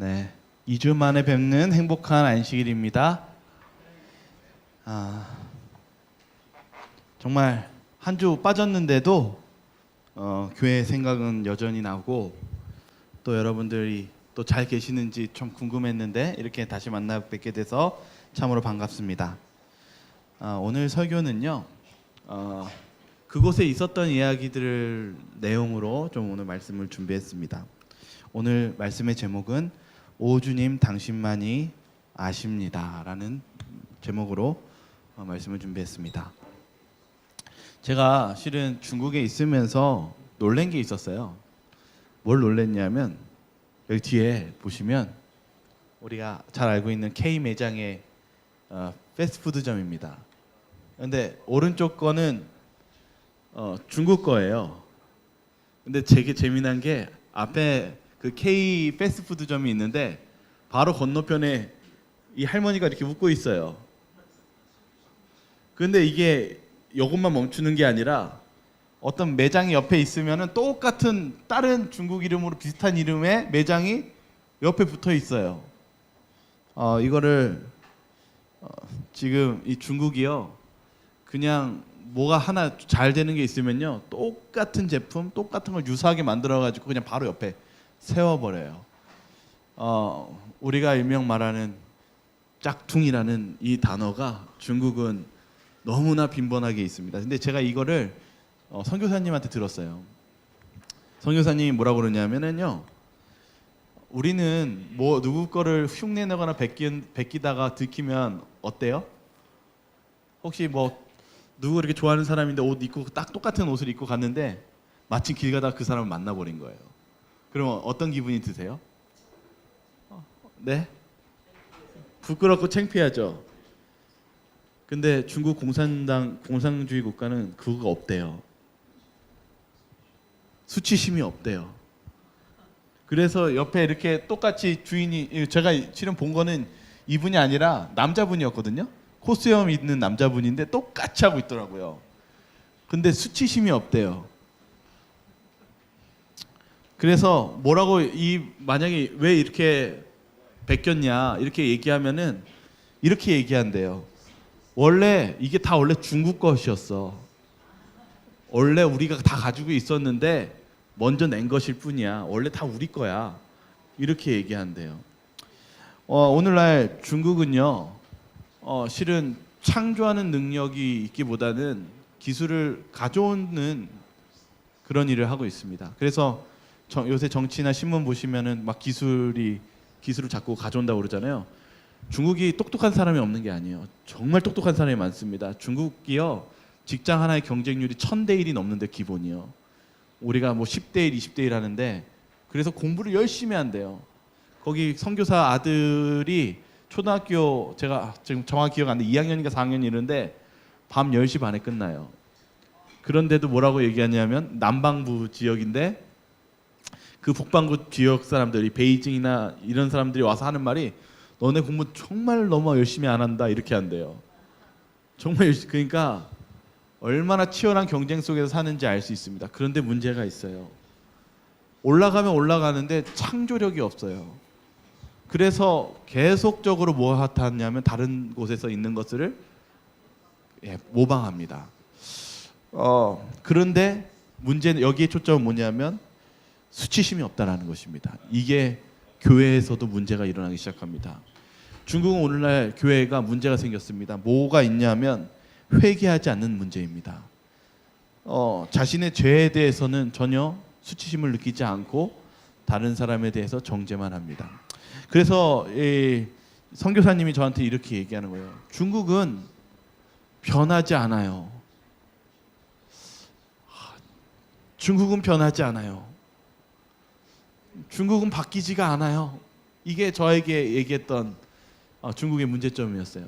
네, 2주 만에 뵙는 행복한 안식일입니다. 정말 한 주 빠졌는데도 교회 생각은 여전히 나고 또 여러분들이 또 잘 계시는지 좀 궁금했는데 이렇게 다시 만나 뵙게 돼서 참으로 반갑습니다. 오늘 설교는요, 그곳에 있었던 이야기들을 내용으로 좀 오늘 말씀을 준비했습니다. 오늘 말씀의 제목은 오 주님 당신만이 아십니다 라는 제목으로 말씀을 준비했습니다. 제가 실은 중국에 있으면서 놀란 게 있었어요. 뭘 놀랐냐면 여기 뒤에 보시면 우리가 잘 알고 있는 K 매장의 패스트푸드점입니다. 근데 오른쪽 거는 중국 거예요. 근데 되게 재미난 게 앞에 그 K 패스트푸드점이 있는데 바로 건너편에 이 할머니가 이렇게 웃고 있어요. 근데 이게 이것만 멈추는 게 아니라 어떤 매장이 옆에 있으면은 똑같은 다른 중국 이름으로 비슷한 이름의 매장이 옆에 붙어 있어요. 이거를 지금 이 중국이요, 그냥 뭐가 하나 잘 되는 게 있으면요 똑같은 제품, 똑같은 걸 유사하게 만들어 가지고 그냥 바로 옆에 세워버려요. 우리가 일명 말하는 짝퉁이라는 이 단어가 중국은 너무나 빈번하게 있습니다. 근데 제가 이거를 선교사님한테 들었어요. 선교사님이 뭐라고 그러냐면요, 우리는 뭐 누구 거를 흉내내거나 베끼다가 들키면 어때요? 혹시 뭐 누구 이렇게 좋아하는 사람인데 옷 입고 딱 똑같은 옷을 입고 갔는데 마침 길 가다가 그 사람을 만나버린 거예요. 그러면 어떤 기분이 드세요? 네? 부끄럽고 창피하죠. 근데 중국 공산주의 국가는 그거가 없대요. 수치심이 없대요. 그래서 옆에 이렇게 똑같이 주인이, 제가 실은 본 거는 이분이 아니라 남자분이었거든요. 코스염 있는 남자분인데 똑같이 하고 있더라고요. 근데 수치심이 없대요. 그래서 뭐라고 만약에 왜 이렇게 베꼈냐 이렇게 얘기하면은 이렇게 얘기한대요. 원래 이게 다 원래 중국 것이었어. 원래 우리가 다 가지고 있었는데 먼저 낸 것일 뿐이야. 원래 다 우리 거야. 이렇게 얘기한대요. 오늘날 중국은요, 실은 창조하는 능력이 있기보다는 기술을 가져오는 그런 일을 하고 있습니다. 그래서 요새 정치나 신문 보시면은 막 기술을 자꾸 가져온다고 그러잖아요. 중국이 똑똑한 사람이 없는 게 아니에요. 정말 똑똑한 사람이 많습니다. 중국이요, 직장 하나의 경쟁률이 1000대 1이 넘는데 기본이요. 우리가 뭐 10대 1, 20대 1 하는데 그래서 공부를 열심히 한대요. 거기 선교사 아들이 초등학교, 제가 지금 정확히 기억 안 나는데 2학년인가 4학년 이런데 밤 10시 반에 끝나요. 그런데도 뭐라고 얘기하냐면 남방부 지역인데 그 북방구 지역 사람들이, 베이징이나 이런 사람들이 와서 하는 말이 너네 공부 정말 너무 열심히 안 한다 이렇게 한대요. 정말 열심히. 그러니까 얼마나 치열한 경쟁 속에서 사는지 알 수 있습니다. 그런데 문제가 있어요. 올라가면 올라가는데 창조력이 없어요. 그래서 계속적으로 뭐 하냐면 다른 곳에서 있는 것을 모방합니다. 그런데 문제는, 여기에 초점은 뭐냐면 수치심이 없다라는 것입니다. 이게 교회에서도 문제가 일어나기 시작합니다. 중국은 오늘날 교회가 문제가 생겼습니다. 뭐가 있냐면 회개하지 않는 문제입니다. 자신의 죄에 대해서는 전혀 수치심을 느끼지 않고 다른 사람에 대해서 정죄만 합니다. 그래서 선교사님이 저한테 이렇게 얘기하는 거예요. 중국은 변하지 않아요. 중국은 변하지 않아요. 중국은 바뀌지가 않아요. 이게 저에게 얘기했던 중국의 문제점이었어요.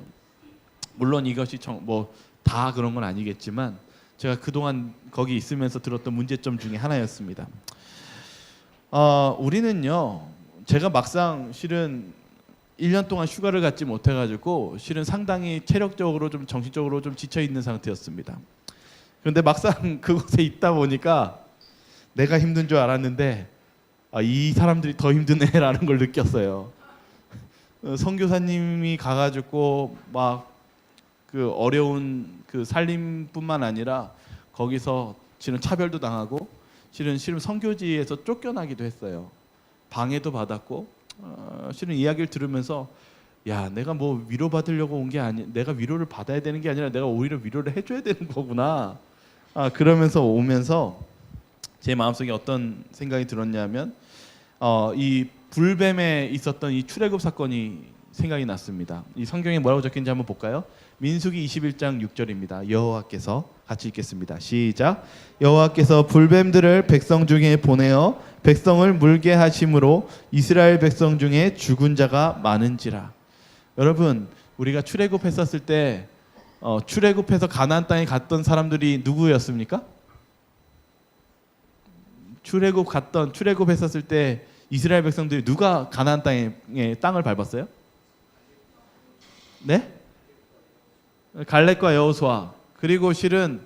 물론 이것이 뭐 다 그런 건 아니겠지만 제가 그동안 거기 있으면서 들었던 문제점 중에 하나였습니다. 우리는요, 제가 막상 실은 1년 동안 휴가를 갖지 못해가지고 실은 상당히 체력적으로 좀 정신적으로 좀 지쳐 있는 상태였습니다. 그런데 막상 그곳에 있다 보니까 내가 힘든 줄 알았는데 이 사람들이 더 힘드네라는 걸 느꼈어요. 선교사님이 가가지고 막 그 어려운 그 살림뿐만 아니라 거기서 실은 차별도 당하고 실은 선교지에서 쫓겨나기도 했어요. 방해도 받았고 실은 이야기를 들으면서 야, 내가 뭐 위로 받으려고 온 게 아니, 내가 위로를 받아야 되는 게 아니라 내가 오히려 위로를 해줘야 되는 거구나. 그러면서 오면서 제 마음속에 어떤 생각이 들었냐면 이 불뱀에 있었던 이 출애굽 사건이 생각이 났습니다. 이 성경에 뭐라고 적힌지 한번 볼까요? 민수기 21장 6절입니다. 여호와께서 같이 읽겠습니다. 시작. 여호와께서 불뱀들을 백성 중에 보내어 백성을 물게 하심으로 이스라엘 백성 중에 죽은 자가 많은지라. 여러분, 우리가 출애굽했었을 때 출애굽해서 가나안 땅에 갔던 사람들이 누구였습니까? 출애굽했었을 때 이스라엘 백성들이 누가 가나안 땅을 밟았어요? 네? 갈렙과 여호수아. 그리고 실은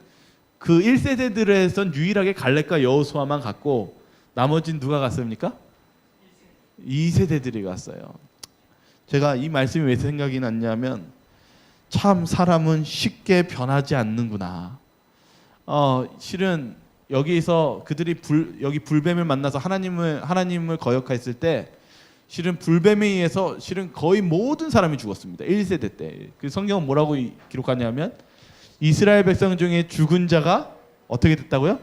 그 1세대들에선 유일하게 갈렙과 여호수아만 갔고 나머지는 누가 갔습니까? 2세대들이 갔어요. 제가 이 말씀이 왜 생각이 났냐면 참 사람은 쉽게 변하지 않는구나. 실은 여기서 그들이 여기 불뱀을 만나서 하나님을 거역했을 때 실은 불뱀에 의해서 실은 거의 모든 사람이 죽었습니다. 1세대 때. 그 성경은 뭐라고 기록하냐면 이스라엘 백성 중에 죽은 자가 어떻게 됐다고요?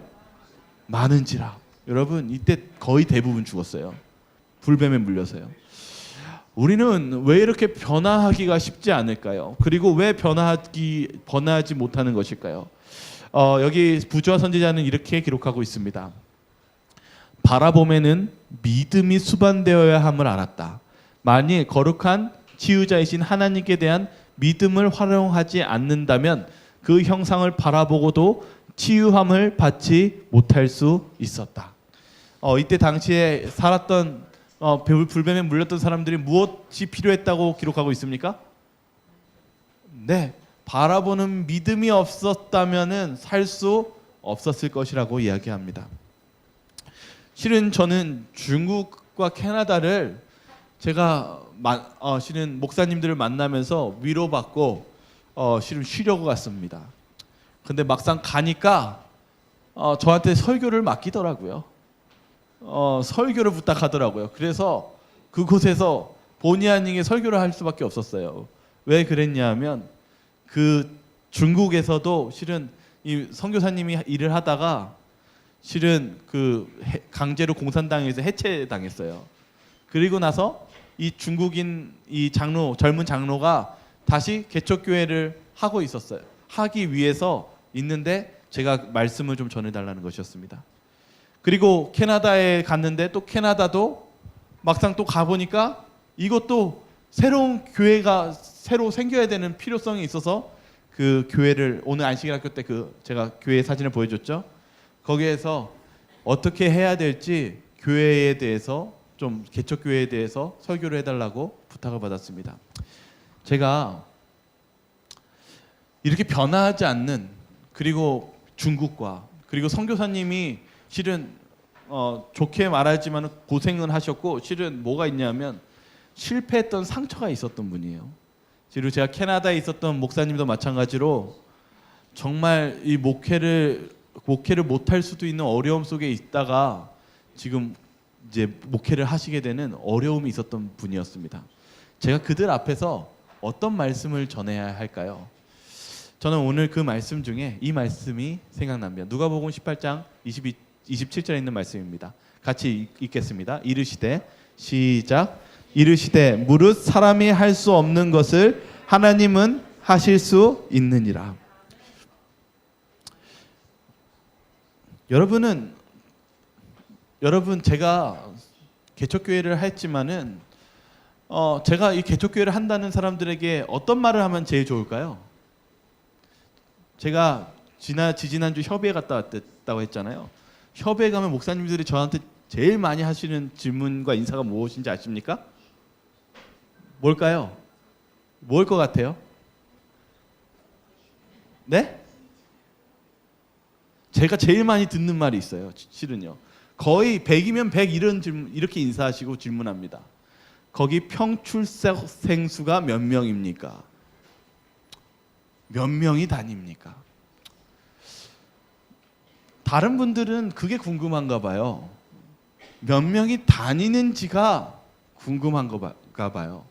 많은지라. 여러분, 이때 거의 대부분 죽었어요. 불뱀에 물려서요. 우리는 왜 이렇게 변화하기가 쉽지 않을까요? 그리고 왜 변화하지 못하는 것일까요? 여기 부조와 선지자는 이렇게 기록하고 있습니다. 바라봄에는 믿음이 수반되어야 함을 알았다. 만일 거룩한 치유자이신 하나님께 대한 믿음을 활용하지 않는다면 그 형상을 바라보고도 치유함을 받지 못할 수 있었다. 이때 당시에 살았던 불뱀에 물렸던 사람들이 무엇이 필요했다고 기록하고 있습니까? 네, 바라보는 믿음이 없었다면은 살 수 없었을 것이라고 이야기합니다. 실은 저는 중국과 캐나다를 제가 실은 목사님들을 만나면서 위로받고 실은 쉬려고 갔습니다. 근데 막상 가니까 저한테 설교를 맡기더라고요. 설교를 부탁하더라고요. 그래서 그곳에서 본의 아니게 설교를 할 수밖에 없었어요. 왜 그랬냐면 그 중국에서도 실은 이 선교사님이 일을 하다가 실은 그 강제로 공산당에서 해체당했어요. 그리고 나서 이 중국인 이 젊은 장로가 다시 개척교회를 하고 있었어요. 하기 위해서 있는데 제가 말씀을 좀 전해달라는 것이었습니다. 그리고 캐나다에 갔는데 또 캐나다도 막상 또 가보니까 이것도 새로운 교회가 새로 생겨야 되는 필요성이 있어서 그 교회를 오늘 안식일학교 때 제가 교회 사진을 보여줬죠. 거기에서 어떻게 해야 될지 교회에 대해서 좀 개척교회에 대해서 설교를 해달라고 부탁을 받았습니다. 제가 이렇게 변화하지 않는 그리고 중국과 그리고 선교사님이 실은 좋게 말하지만 고생은 하셨고 실은 뭐가 있냐면 실패했던 상처가 있었던 분이에요. 그리고 제가 캐나다에 있었던 목사님도 마찬가지로 정말 이 목회를 못할 수도 있는 어려움 속에 있다가 지금 이제 목회를 하시게 되는 어려움이 있었던 분이었습니다. 제가 그들 앞에서 어떤 말씀을 전해야 할까요? 저는 오늘 그 말씀 중에 이 말씀이 생각납니다. 누가복음 18장 27절에 있는 말씀입니다. 같이 읽겠습니다. 이르시되 시작. 이르시되 무릇 사람이 할 수 없는 것을 하나님은 하실 수 있느니라. 여러분 제가 개척교회를 했지만은 제가 이 개척교회를 한다는 사람들에게 어떤 말을 하면 제일 좋을까요? 제가 지난주 협의회 갔다 왔다고 했잖아요. 협의회 가면 목사님들이 저한테 제일 많이 하시는 질문과 인사가 무엇인지 아십니까? 뭘까요? 뭘 것 같아요? 네? 제가 제일 많이 듣는 말이 있어요. 실은요. 거의 100이면 100 이런 질문, 이렇게 인사하시고 질문합니다. 거기 평출생수가 몇 명입니까? 몇 명이 다닙니까? 다른 분들은 그게 궁금한가 봐요. 몇 명이 다니는지가 궁금한가 봐요.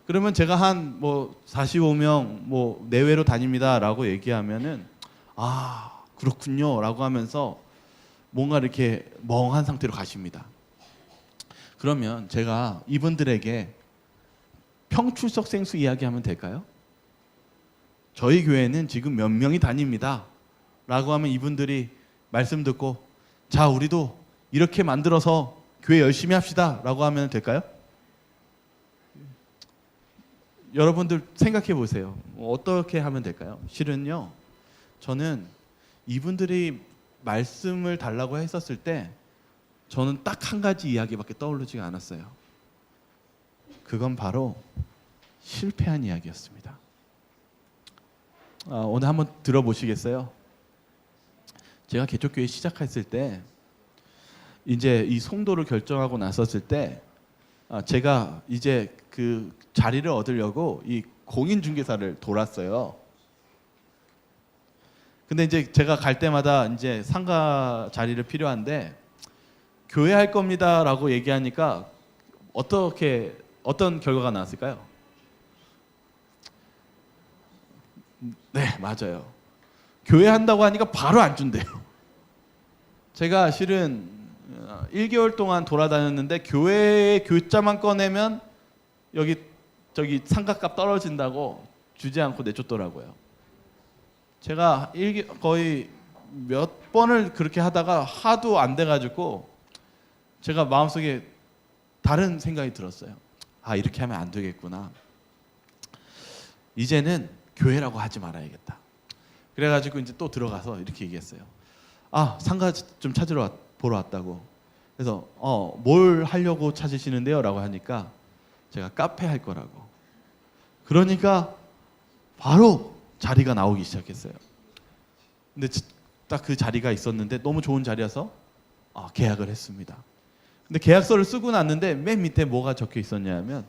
그러면 제가 한 뭐 45명 뭐 내외로 다닙니다라고 얘기하면은 아 그렇군요라고 하면서 뭔가 이렇게 멍한 상태로 가십니다. 그러면 제가 이분들에게 평출석 생수 이야기하면 될까요? 저희 교회는 지금 몇 명이 다닙니다. 라고 하면 이분들이 말씀 듣고 자 우리도 이렇게 만들어서 교회 열심히 합시다 라고 하면 될까요? 여러분들 생각해 보세요. 어떻게 하면 될까요? 실은요 저는 이분들이 말씀을 달라고 했었을 때 저는 딱 한 가지 이야기밖에 떠오르지가 않았어요. 그건 바로 실패한 이야기였습니다. 오늘 한번 들어보시겠어요? 제가 개척교회 시작했을 때 이제 이 송도를 결정하고 나섰을 때 제가 이제 그 자리를 얻으려고 이 공인중개사를 돌았어요. 근데 이제 제가 갈 때마다 이제 상가 자리를 필요한데 교회 할 겁니다라고 얘기하니까 어떤 결과가 나왔을까요? 네, 맞아요. 교회 한다고 하니까 바로 안 준대요. 제가 실은 1개월 동안 돌아다녔는데 교회 교자만 꺼내면 저기 상가값 떨어진다고 주지 않고 내쫓더라고요. 제가 거의 몇 번을 그렇게 하다가 하도 안 돼가지고 제가 마음속에 다른 생각이 들었어요. 아 이렇게 하면 안 되겠구나. 이제는 교회라고 하지 말아야겠다. 그래가지고 이제 또 들어가서 이렇게 얘기했어요. 아 상가 좀 보러 왔다고. 그래서 뭘 하려고 찾으시는데요? 라고 하니까 제가 카페 할 거라고. 그러니까 바로 자리가 나오기 시작했어요. 근데 딱 그 자리가 있었는데 너무 좋은 자리여서 계약을 했습니다. 근데 계약서를 쓰고 났는데 맨 밑에 뭐가 적혀 있었냐면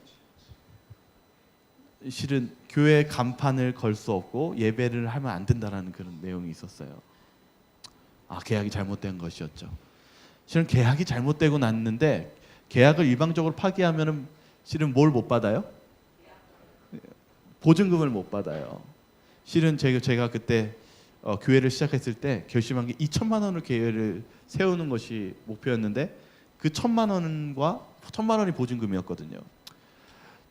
실은 교회 간판을 걸 수 없고 예배를 하면 안 된다라는 그런 내용이 있었어요. 계약이 잘못된 것이었죠. 실은 계약이 잘못되고 났는데 계약을 일방적으로 파기하면은 실은 뭘 못 받아요? 보증금을 못 받아요. 실은 제가 그때 교회를 시작했을 때 결심한 게 2천만 원을 계획을 세우는 것이 목표였는데 그 1,000만 원이 보증금이었거든요.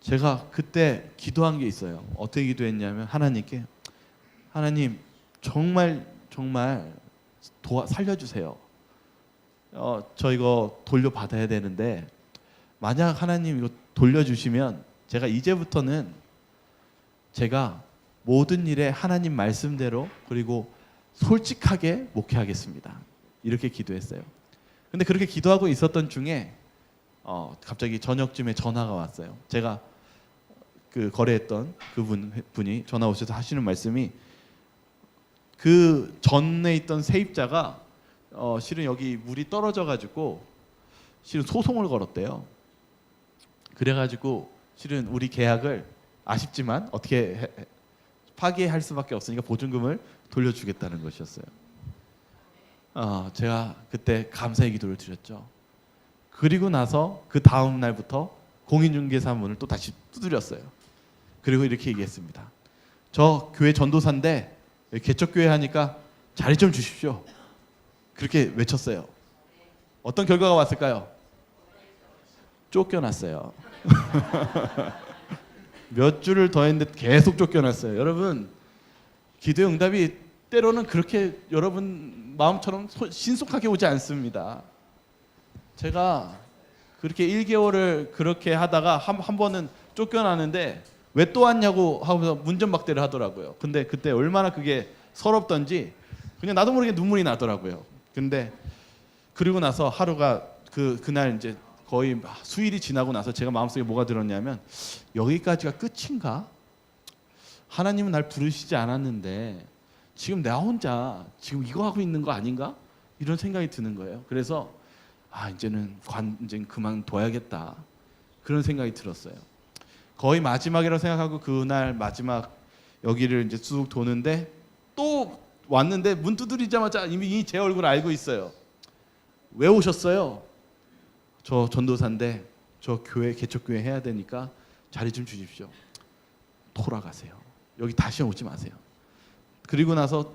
제가 그때 기도한 게 있어요. 어떻게 기도했냐면 하나님께 하나님 정말 살려주세요. 저 이거 돌려받아야 되는데 만약 하나님 이거 돌려주시면 제가 이제부터는 제가 모든 일에 하나님 말씀대로 그리고 솔직하게 목회하겠습니다. 이렇게 기도했어요. 근데 그렇게 기도하고 있었던 중에 갑자기 저녁쯤에 전화가 왔어요. 제가 그 거래했던 그분이 전화 오셔서 하시는 말씀이 그 전에 있던 세입자가 실은 여기 물이 떨어져 가지고 실은 소송을 걸었대요. 그래가지고 실은 우리 계약을 아쉽지만 어떻게 파기할 수밖에 없으니까 보증금을 돌려주겠다는 것이었어요. 제가 그때 감사의 기도를 드렸죠. 그리고 나서 그 다음 날부터 공인중개사 문을 또 다시 두드렸어요. 그리고 이렇게 얘기했습니다. 저 교회 전도사인데 개척교회 하니까 자리 좀 주십시오. 그렇게 외쳤어요. 어떤 결과가 왔을까요? 쫓겨났어요. 몇 주를 더 했는데 계속 쫓겨났어요. 여러분 기도의 응답이 때로는 그렇게 여러분 마음처럼 신속하게 오지 않습니다. 제가 그렇게 1개월을 그렇게 하다가 한 번은 쫓겨나는데 왜 또 왔냐고 하면서 문전박대를 하더라고요. 근데 그때 얼마나 그게 서럽던지 그냥 나도 모르게 눈물이 나더라고요. 근데 그리고 나서 하루가 그날 이제 거의 수일이 지나고 나서 제가 마음속에 뭐가 들었냐면 여기까지가 끝인가? 하나님은 날 부르시지 않았는데 지금 나 혼자 지금 이거 하고 있는 거 아닌가? 이런 생각이 드는 거예요. 그래서 이제는 그만둬야겠다. 그런 생각이 들었어요. 거의 마지막이라고 생각하고 그날 마지막 여기를 이제 쑥 도는데 또 왔는데 문 두드리자마자 이미 제 얼굴 알고 있어요. 왜 오셨어요? 저 전도사인데 저 교회 개척교회 해야 되니까 자리 좀 주십시오. 돌아가세요. 여기 다시 오지 마세요. 그리고 나서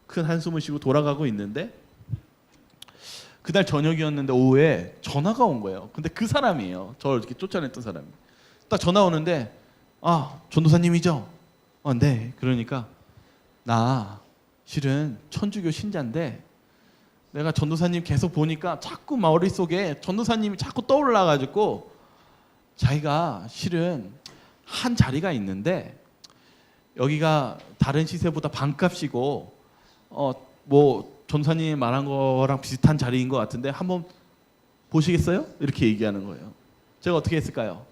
큰 한숨을 쉬고 돌아가고 있는데 그날 저녁이었는데 오후에 전화가 온 거예요. 근데 그 사람이에요. 저를 이렇게 쫓아냈던 사람이. 딱 전화 오는데 전도사님이죠? 네. 그러니까 나 실은 천주교 신자인데 내가 전도사님 계속 보니까 자꾸 머릿속에 전도사님이 자꾸 떠올라가지고 자기가 실은 한 자리가 있는데 여기가 다른 시세보다 반값이고 뭐 전도사님이 말한 거랑 비슷한 자리인 것 같은데 한번 보시겠어요? 이렇게 얘기하는 거예요. 제가 어떻게 했을까요?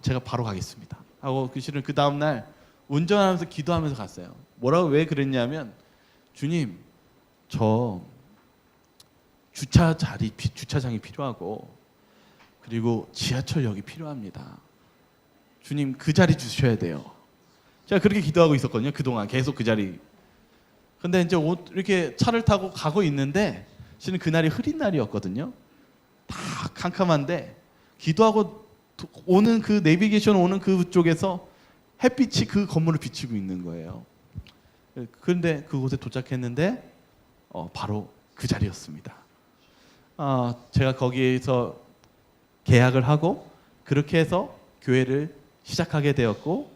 제가 바로 가겠습니다 하고 실은 그 다음날 운전하면서 기도하면서 갔어요. 왜 그랬냐면 주님, 저 주차장이 필요하고 그리고 지하철역이 필요합니다. 주님, 그 자리 주셔야 돼요. 제가 그렇게 기도하고 있었거든요. 그동안 계속 그 자리. 근데 이제 이렇게 차를 타고 가고 있는데 실은 그날이 흐린 날이었거든요. 다 캄캄한데 기도하고 오는 그 내비게이션 오는 그쪽에서 햇빛이 그 건물을 비치고 있는 거예요. 그런데 그곳에 도착했는데 바로 그 자리였습니다. 제가 거기에서 계약을 하고 그렇게 해서 교회를 시작하게 되었고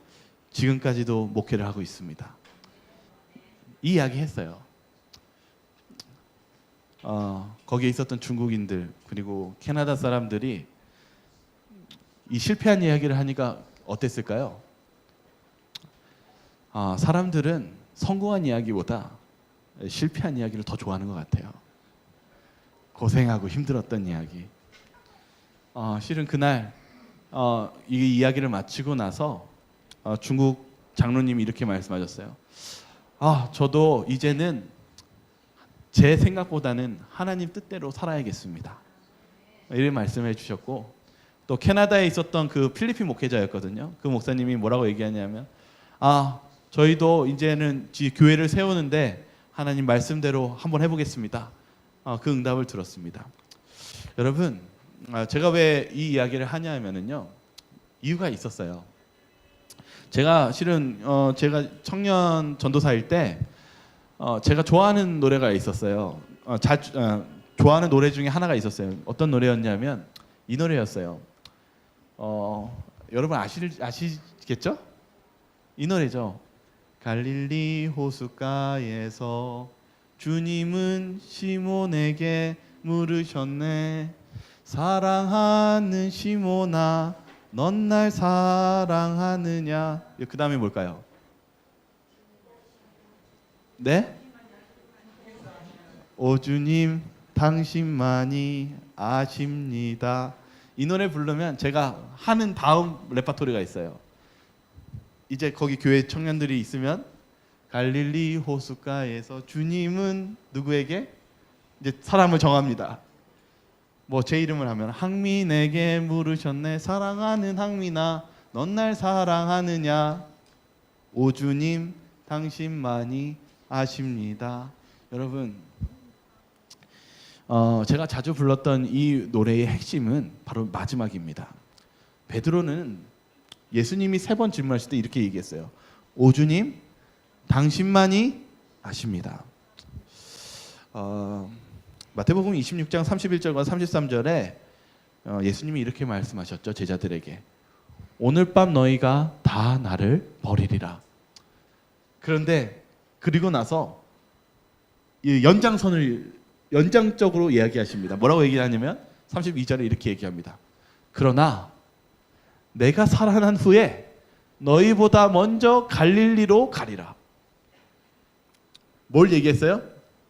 지금까지도 목회를 하고 있습니다. 이 이야기 했어요. 거기에 있었던 중국인들 그리고 캐나다 사람들이 이 실패한 이야기를 하니까 어땠을까요? 사람들은 성공한 이야기보다 실패한 이야기를 더 좋아하는 것 같아요. 고생하고 힘들었던 이야기. 실은 그날 이 이야기를 마치고 나서 중국 장로님이 이렇게 말씀하셨어요. 저도 이제는 제 생각보다는 하나님 뜻대로 살아야겠습니다. 이렇게 말씀해 주셨고 또 캐나다에 있었던 그 필리핀 목회자였거든요. 그 목사님이 뭐라고 얘기하냐면 저희도 이제는 교회를 세우는데 하나님 말씀대로 한번 해보겠습니다. 그 응답을 들었습니다. 여러분, 제가 왜 이 이야기를 하냐면은요, 이유가 있었어요. 제가 실은 제가 청년 전도사일 때 제가 좋아하는 노래가 있었어요. 좋아하는 노래 중에 하나가 있었어요. 어떤 노래였냐면 이 노래였어요. 여러분 아시겠죠? 이 노래죠. 갈릴리 호숫가에서 주님은 시몬에게 물으셨네. 사랑하는 시몬아, 넌 날 사랑하느냐? 그 다음에 뭘까요? 네? 오 주님, 당신만이 아십니다. 이 노래 부르면 제가 하는 다음 레퍼토리가 있어요. 이제 거기 교회 청년들이 있으면 갈릴리 호숫가에서 주님은 누구에게? 이제 사람을 정합니다. 뭐 제 이름을 하면 항민에게 물으셨네. 사랑하는 항민아, 넌 날 사랑하느냐? 오 주님, 당신만이 아십니다. 여러분, 제가 자주 불렀던 이 노래의 핵심은 바로 마지막입니다. 베드로는 예수님이 3번 질문하실 때 이렇게 얘기했어요. 오 주님, 당신만이 아십니다. 마태복음 26장 31절과 33절에 예수님이 이렇게 말씀하셨죠. 제자들에게. 오늘 밤 너희가 다 나를 버리리라. 그런데 그리고 나서 이 연장적으로 이야기하십니다. 뭐라고 얘기하냐면 32절에 이렇게 얘기합니다. 그러나 내가 살아난 후에 너희보다 먼저 갈릴리로 가리라. 뭘 얘기했어요?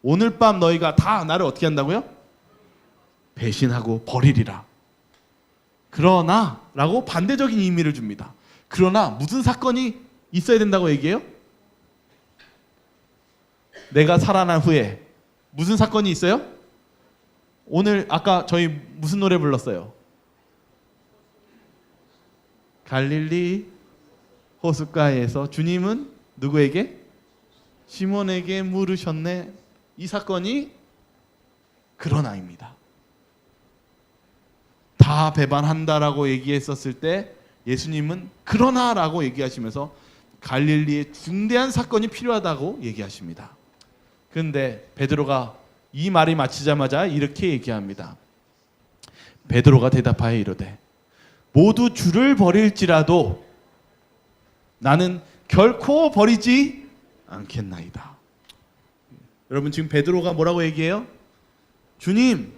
오늘 밤 너희가 다 나를 어떻게 한다고요? 배신하고 버리리라. 그러나 라고 반대적인 의미를 줍니다. 그러나 무슨 사건이 있어야 된다고 얘기해요? 내가 살아난 후에 무슨 사건이 있어요? 오늘 아까 저희 무슨 노래 불렀어요? 갈릴리 호숫가에서 주님은 누구에게? 시몬에게 물으셨네. 이 사건이 그러나입니다. 다 배반한다라고 얘기했었을 때 예수님은 그러나라고 얘기하시면서 갈릴리에 중대한 사건이 필요하다고 얘기하십니다. 그런데 베드로가 이 말이 마치자마자 이렇게 얘기합니다. 베드로가 대답하여 이르되 모두 주를 버릴지라도 나는 결코 버리지 않겠나이다. 여러분 지금 베드로가 뭐라고 얘기해요? 주님,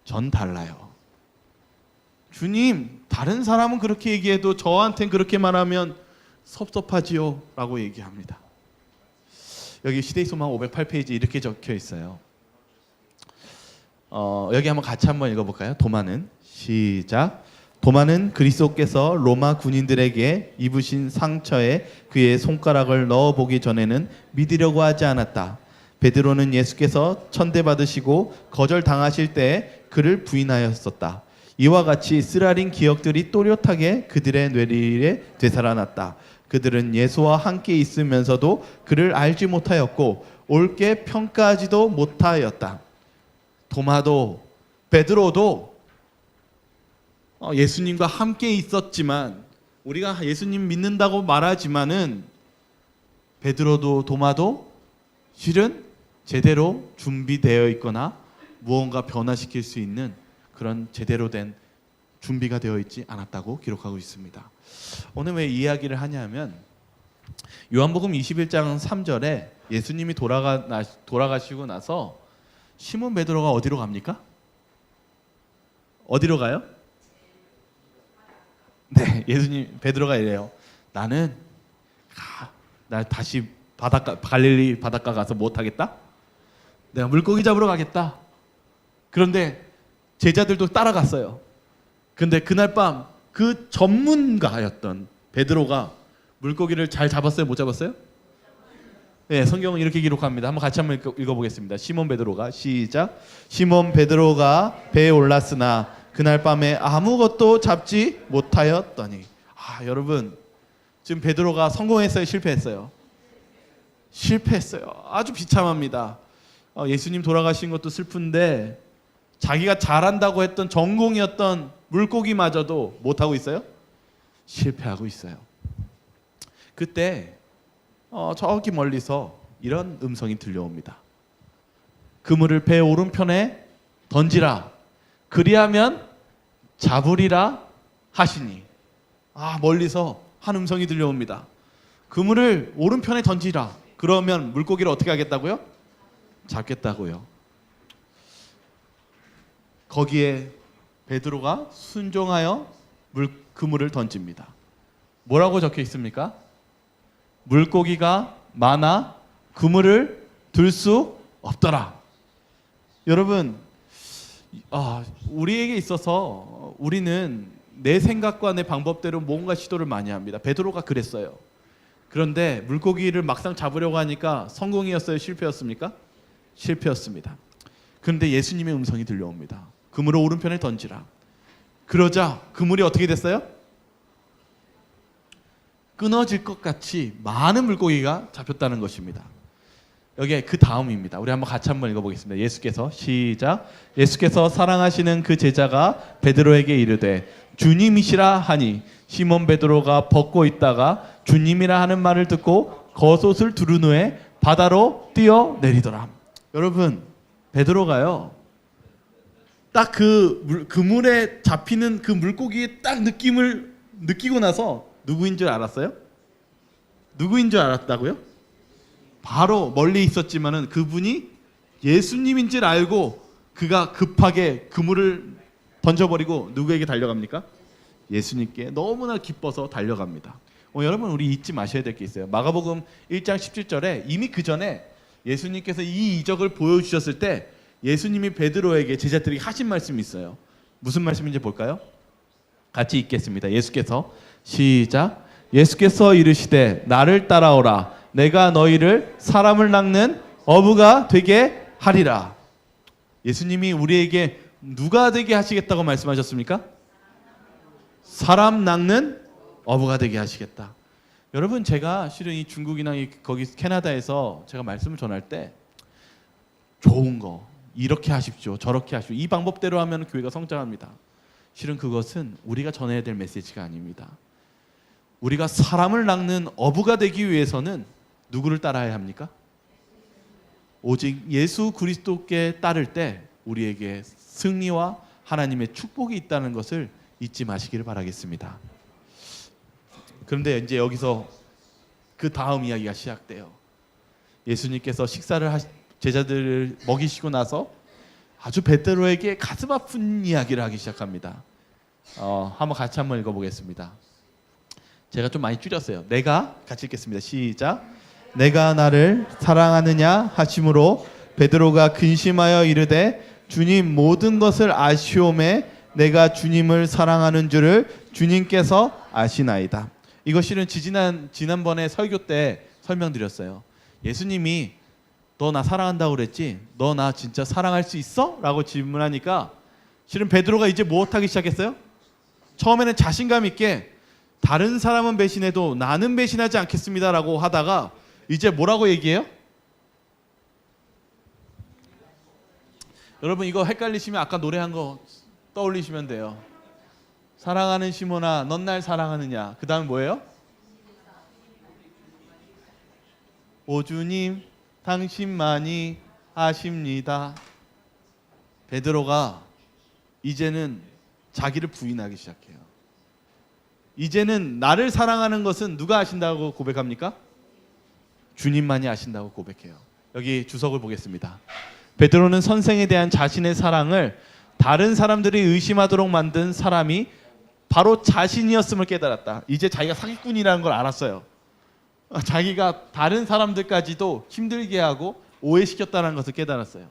전 달라요. 주님, 다른 사람은 그렇게 얘기해도 저한텐 그렇게 말하면 섭섭하지요 라고 얘기합니다. 여기 시대의소망 508페이지 이렇게 적혀 있어요. 여기 한번 같이 한번 읽어볼까요? 도마는 시작. 도마는 그리스도께서 로마 군인들에게 입으신 상처에 그의 손가락을 넣어보기 전에는 믿으려고 하지 않았다. 베드로는 예수께서 천대받으시고 거절당하실 때에 그를 부인하였었다. 이와 같이 쓰라린 기억들이 또렷하게 그들의 뇌리에 되살아났다. 그들은 예수와 함께 있으면서도 그를 알지 못하였고 옳게 평가하지도 못하였다. 도마도 베드로도 예수님과 함께 있었지만 우리가 예수님 믿는다고 말하지만은 베드로도 도마도 실은 제대로 준비되어 있거나 무언가 변화시킬 수 있는 그런 제대로 된 준비가 되어 있지 않았다고 기록하고 있습니다. 오늘 왜 이 이야기를 하냐면 요한복음 21장 3절에 예수님이 돌아가시고 나서 시몬 베드로가 어디로 갑니까? 어디로 가요? 네, 예수님 베드로가 이래요. 나 다시 갈릴리 바닷가 가서 못 하겠다? 내가 물고기 잡으러 가겠다. 그런데 제자들도 따라갔어요. 근데 그날 밤 그 전문가였던 베드로가 물고기를 잘 잡았어요? 못 잡았어요? 네, 성경은 이렇게 기록합니다. 한번 같이 한번 읽어보겠습니다. 시몬 베드로가 시작. 시몬 베드로가 배에 올랐으나 그날 밤에 아무것도 잡지 못하였더니. 여러분 지금 베드로가 성공했어요? 실패했어요? 실패했어요. 아주 비참합니다. 예수님 돌아가신 것도 슬픈데 자기가 잘한다고 했던 전공이었던 물고기마저도 못하고 있어요? 실패하고 있어요. 그때 저기 멀리서 이런 음성이 들려옵니다. 그물을 배 오른편에 던지라. 그리하면 잡으리라 하시니. 멀리서 한 음성이 들려옵니다. 그물을 오른편에 던지라. 그러면 물고기를 어떻게 하겠다고요? 잡겠다고요. 거기에 베드로가 순종하여 그물을 던집니다. 뭐라고 적혀 있습니까? 물고기가 많아 그물을 들 수 없더라. 여러분, 우리에게 있어서 우리는 내 생각과 내 방법대로 뭔가 시도를 많이 합니다. 베드로가 그랬어요. 그런데 물고기를 막상 잡으려고 하니까 성공이었어요? 실패였습니까? 실패였습니다. 그런데 예수님의 음성이 들려옵니다. 그물을 오른편에 던지라. 그러자 그물이 어떻게 됐어요? 끊어질 것 같이 많은 물고기가 잡혔다는 것입니다. 여기에 그 다음입니다. 우리 같이 한번 읽어보겠습니다. 예수께서 시작. 예수께서 사랑하시는 그 제자가 베드로에게 이르되 주님이시라 하니 시몬 베드로가 벗고 있다가 주님이라 하는 말을 듣고 겉옷을 두른 후에 바다로 뛰어내리더라. 여러분, 베드로가요 딱 그물에 잡히는 그 물고기의 딱 느낌을 느끼고 나서 누구인 줄 알았어요? 누구인 줄 알았다고요? 바로 멀리 있었지만은 그분이 예수님인 줄 알고 그가 급하게 그물을 던져버리고 누구에게 달려갑니까? 예수님께 너무나 기뻐서 달려갑니다. 여러분 우리 잊지 마셔야 될 게 있어요. 마가복음 1장 17절에 이미 그 전에 예수님께서 이 이적을 보여주셨을 때 예수님이 베드로에게 제자들에게 하신 말씀이 있어요. 무슨 말씀인지 볼까요? 같이 읽겠습니다. 예수께서 시작. 예수께서 이르시되 나를 따라오라. 내가 너희를 사람을 낚는 어부가 되게 하리라. 예수님이 우리에게 누가 되게 하시겠다고 말씀하셨습니까? 사람 낚는 어부가 되게 하시겠다. 여러분, 제가 실은 이 중국이나 거기 캐나다에서 제가 말씀을 전할 때 좋은 거 이렇게 하십시오, 저렇게 하십시오, 이 방법대로 하면 교회가 성장합니다. 실은 그것은 우리가 전해야 될 메시지가 아닙니다. 우리가 사람을 낚는 어부가 되기 위해서는 누구를 따라야 합니까? 오직 예수 그리스도께 따를 때 우리에게 승리와 하나님의 축복이 있다는 것을 잊지 마시기를 바라겠습니다. 그런데 이제 여기서 그 다음 이야기가 시작돼요. 예수님께서 제자들을 먹이시고 나서 아주 베드로에게 가슴 아픈 이야기를 하기 시작합니다. 같이 한번 읽어보겠습니다. 제가 좀 많이 줄였어요. 내가 같이 읽겠습니다. 시작. 내가 나를 사랑하느냐 하심으로 베드로가 근심하여 이르되 주님, 모든 것을 아시오매 내가 주님을 사랑하는 줄을 주님께서 아시나이다. 이거 실은 지난번에 설교 때 설명드렸어요. 예수님이 너 나 사랑한다고 그랬지? 너 나 진짜 사랑할 수 있어? 라고 질문하니까 실은 베드로가 이제 무엇하기 시작했어요? 처음에는 자신감 있게 다른 사람은 배신해도 나는 배신하지 않겠습니다 라고 하다가 이제 뭐라고 얘기해요? 여러분, 이거 헷갈리시면 아까 노래한 거 떠올리시면 돼요. 사랑하는 시몬아, 넌 날 사랑하느냐? 그 다음 뭐예요? 오 주님, 당신만이 아십니다. 베드로가 이제는 자기를 부인하기 시작해요. 이제는 나를 사랑하는 것은 누가 아신다고 고백합니까? 주님만이 아신다고 고백해요. 여기 주석을 보겠습니다. 베드로는 선생에 대한 자신의 사랑을 다른 사람들이 의심하도록 만든 사람이 바로 자신이었음을 깨달았다. 이제 자기가 사기꾼이라는 걸 알았어요. 자기가 다른 사람들까지도 힘들게 하고 오해시켰다는 것을 깨달았어요.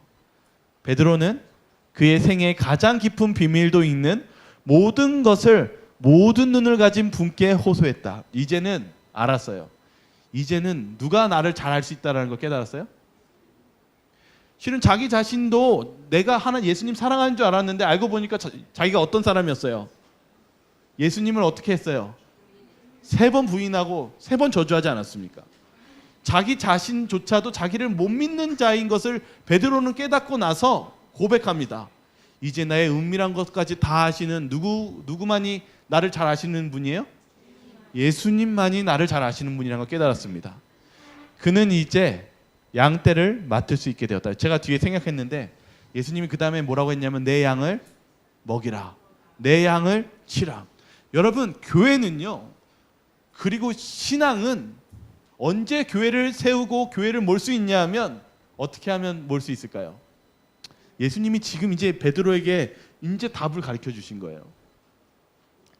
베드로는 그의 생애에 가장 깊은 비밀도 있는 모든 눈을 가진 분께 호소했다. 이제는 알았어요. 이제는 누가 나를 잘할 수 있다는 걸 깨달았어요. 실은 자기 자신도 내가 예수님 사랑하는 줄 알았는데 알고 보니까 자기가 어떤 사람이었어요. 예수님을 어떻게 했어요? 3번 부인하고 3번 저주하지 않았습니까? 자기 자신조차도 자기를 못 믿는 자인 것을 베드로는 깨닫고 나서 고백합니다. 이제 나의 은밀한 것까지 다 아시는 누구만이 나를 잘 아시는 분이에요? 예수님만이 나를 잘 아시는 분이라는 걸 깨달았습니다. 그는 이제 양떼를 맡을 수 있게 되었다. 제가 뒤에 생각했는데 예수님이 그 다음에 뭐라고 했냐면 내 양을 먹이라, 내 양을 치라. 여러분, 교회는요, 그리고 신앙은 언제 교회를 세우고 교회를 몰 수 있냐 하면 어떻게 하면 몰 수 있을까요? 예수님이 지금 이제 베드로에게 이제 답을 가르쳐 주신 거예요.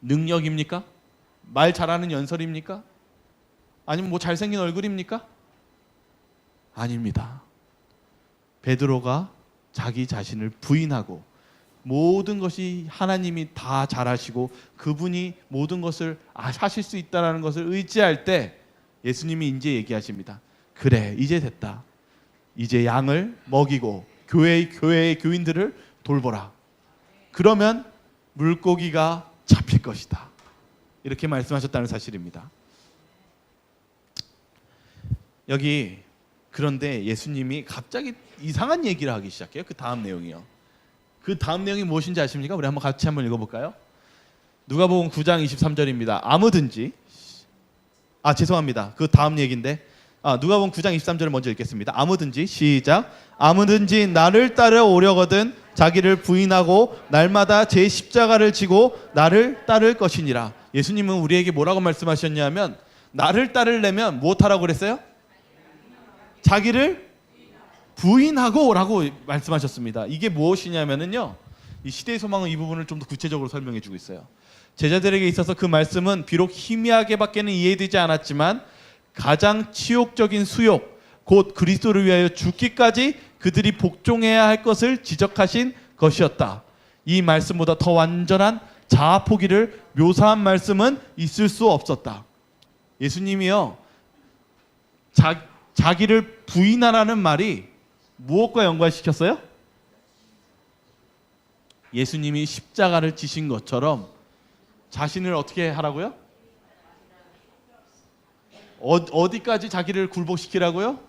능력입니까? 말 잘하는 연설입니까? 아니면 뭐 잘생긴 얼굴입니까? 아닙니다. 베드로가 자기 자신을 부인하고 모든 것이 하나님이 다 잘하시고 그분이 모든 것을 하실 수 있다는 것을 의지할 때 예수님이 이제 얘기하십니다. 그래, 이제 됐다. 이제 양을 먹이고 교회의 교인들을 돌보라. 그러면 물고기가 잡힐 것이다. 이렇게 말씀하셨다는 사실입니다. 여기 그런데 예수님이 갑자기 이상한 얘기를 하기 시작해요. 그 다음 내용이요. 그 다음 내용이 무엇인지 아십니까? 우리 같이 한번 읽어볼까요? 누가복음 9장 23절입니다. 아무든지 죄송합니다. 그 다음 얘기인데 누가복음 9장 23절을 먼저 읽겠습니다. 아무든지 시작. 아무든지 나를 따라 오려거든 자기를 부인하고 날마다 제 십자가를 지고 나를 따를 것이니라. 예수님은 우리에게 뭐라고 말씀하셨냐면 나를 따르려면 무엇하라고 그랬어요? 자기를 부인하고 라고 말씀하셨습니다. 이게 무엇이냐면요, 이 시대의 소망은 이 부분을 좀 더 구체적으로 설명해 주고 있어요. 제자들에게 있어서 그 말씀은 비록 희미하게밖에는 이해되지 않았지만 가장 치욕적인 수욕, 곧 그리스도를 위하여 죽기까지 그들이 복종해야 할 것을 지적하신 것이었다. 이 말씀보다 더 완전한 자아 포기를 묘사한 말씀은 있을 수 없었다. 예수님이요, 자기를 부인하라는 말이 무엇과 연관시켰어요? 예수님이 십자가를 지신 것처럼 자신을 어떻게 하라고요? 어디까지 자기를 굴복시키라고요?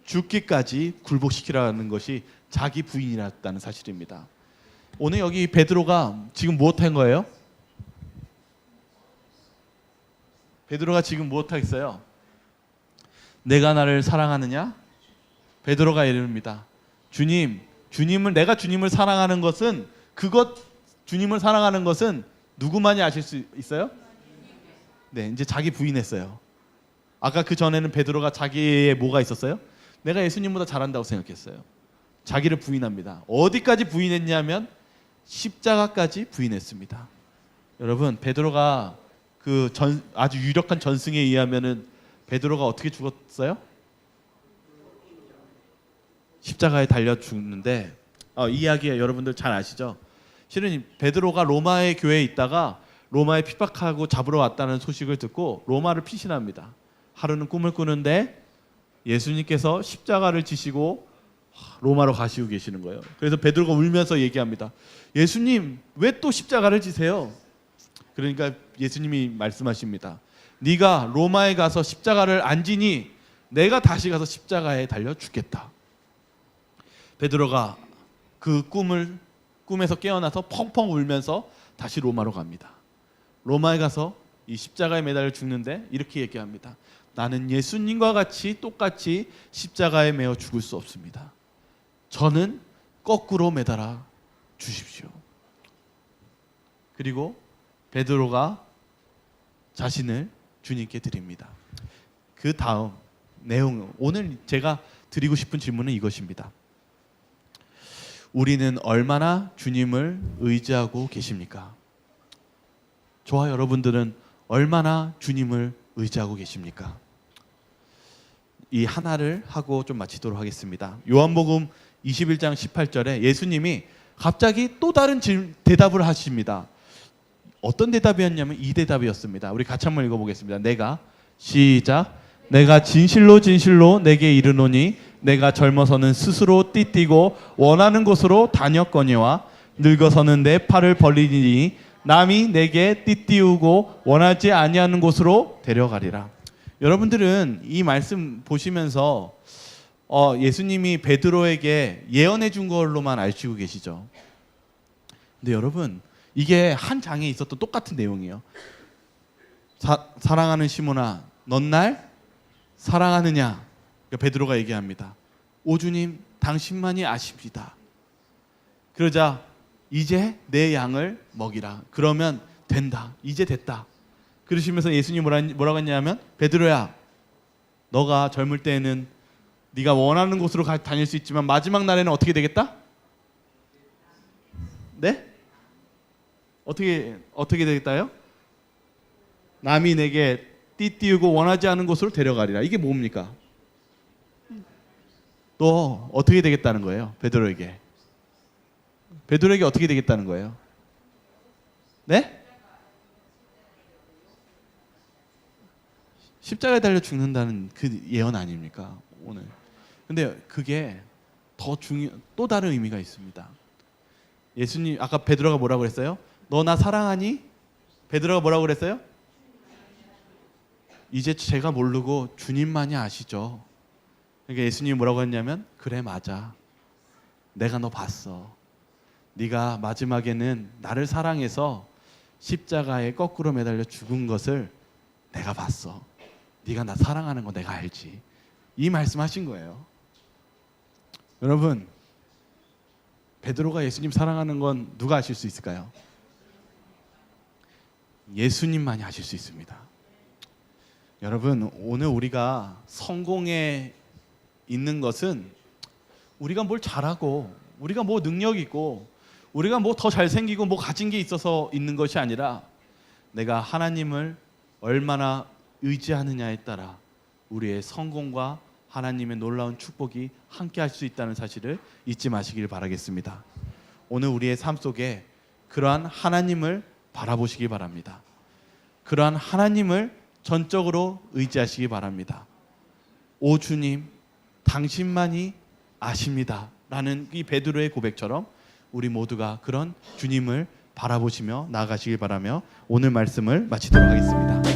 죽기까지 굴복시키라는 것이 자기 부인이었다는 사실입니다. 오늘 여기 베드로가 지금 무엇 한 거예요? 베드로가 지금 무엇 하겠어요? 내가 나를 사랑하느냐? 베드로가 이릅니다. 내가 주님을 사랑하는 것은 주님을 사랑하는 것은 누구만이 아실 수 있어요? 네, 이제 자기 부인했어요. 아까 그 전에는 베드로가 자기의 뭐가 있었어요? 내가 예수님보다 잘한다고 생각했어요. 자기를 부인합니다. 어디까지 부인했냐면 십자가까지 부인했습니다. 여러분, 베드로가 아주 유력한 전승에 의하면은 베드로가 어떻게 죽었어요? 십자가에 달려 죽는데 이 이야기 여러분들 잘 아시죠? 실은 베드로가 로마의 교회에 있다가 로마에 핍박하고 잡으러 왔다는 소식을 듣고 로마를 피신합니다. 하루는 꿈을 꾸는데 예수님께서 십자가를 지시고 로마로 가시고 계시는 거예요. 그래서 베드로가 울면서 얘기합니다. 예수님, 왜 또 십자가를 지세요? 그러니까 예수님이 말씀하십니다. 네가 로마에 가서 십자가를 안 지니 내가 다시 가서 십자가에 달려 죽겠다. 베드로가 그 꿈에서 깨어나서 펑펑 울면서 다시 로마로 갑니다. 로마에 가서 이 십자가에 매달려 죽는데 이렇게 얘기합니다. 나는 예수님과 같이 똑같이 십자가에 매어 죽을 수 없습니다. 저는 거꾸로 매달아 주십시오. 그리고 베드로가 자신을 주님께 드립니다. 그 다음 내용은 오늘 제가 드리고 싶은 질문은 이것입니다. 우리는 얼마나 주님을 의지하고 계십니까? 저와 여러분들은 얼마나 주님을 의지하고 계십니까? 이 하나를 하고 좀 마치도록 하겠습니다. 요한복음 21장 18절에 예수님이 갑자기 또 다른 대답을 하십니다. 어떤 대답이었냐면 이 대답이었습니다. 우리 같이 한번 읽어보겠습니다. 내가 진실로 진실로 내게 이르노니 내가 젊어서는 스스로 띠띠고 원하는 곳으로 다녔거니와 늙어서는 내 팔을 벌리니 남이 내게 띠띠우고 원하지 아니하는 곳으로 데려가리라. 여러분들은 이 말씀 보시면서 예수님이 베드로에게 예언해 준 걸로만 아시고 계시죠? 근데 여러분, 이게 한 장에 있었던 똑같은 내용이에요. 사랑하는 시몬아, 넌 날 사랑하느냐? 베드로가 얘기합니다. 오 주님, 당신만이 아십니다. 그러자 이제 내 양을 먹이라. 그러면 된다. 이제 됐다. 그러시면서 예수님 뭐라고 했냐면, 베드로야, 너가 젊을 때에는 네가 원하는 곳으로 다닐 수 있지만 마지막 날에는 어떻게 되겠다? 네? 어떻게 되겠다요? 남이 내게 띠띠우고 원하지 않은 곳으로 데려가리라. 이게 뭡니까? 또 어떻게 되겠다는 거예요? 베드로에게 어떻게 되겠다는 거예요? 네? 십자가에 달려 죽는다는 그 예언 아닙니까? 오늘. 근데 그게 또 다른 의미가 있습니다. 예수님, 아까 베드로가 뭐라고 그랬어요? 너 나 사랑하니? 베드로가 뭐라고 그랬어요? 이제 제가 모르고 주님만이 아시죠. 그러니까 예수님이 뭐라고 했냐면, 그래 맞아. 내가 너 봤어. 네가 마지막에는 나를 사랑해서 십자가에 거꾸로 매달려 죽은 것을 내가 봤어. 네가 나 사랑하는 거 내가 알지. 이 말씀하신 거예요. 여러분, 베드로가 예수님 사랑하는 건 누가 아실 수 있을까요? 예수님만이 아실 수 있습니다. 여러분, 오늘 우리가 성공에 있는 것은 우리가 뭘 잘하고 우리가 뭐 능력 있고 우리가 뭐 더 잘생기고 뭐 가진 게 있어서 있는 것이 아니라 내가 하나님을 얼마나 의지하느냐에 따라 우리의 성공과 하나님의 놀라운 축복이 함께 할 수 있다는 사실을 잊지 마시길 바라겠습니다. 오늘 우리의 삶 속에 그러한 하나님을 바라보시기 바랍니다. 그러한 하나님을 전적으로 의지하시기 바랍니다. 오 주님, 당신만이 아십니다라는 이 베드로의 고백처럼 우리 모두가 그런 주님을 바라보시며 나아가시길 바라며 오늘 말씀을 마치도록 하겠습니다.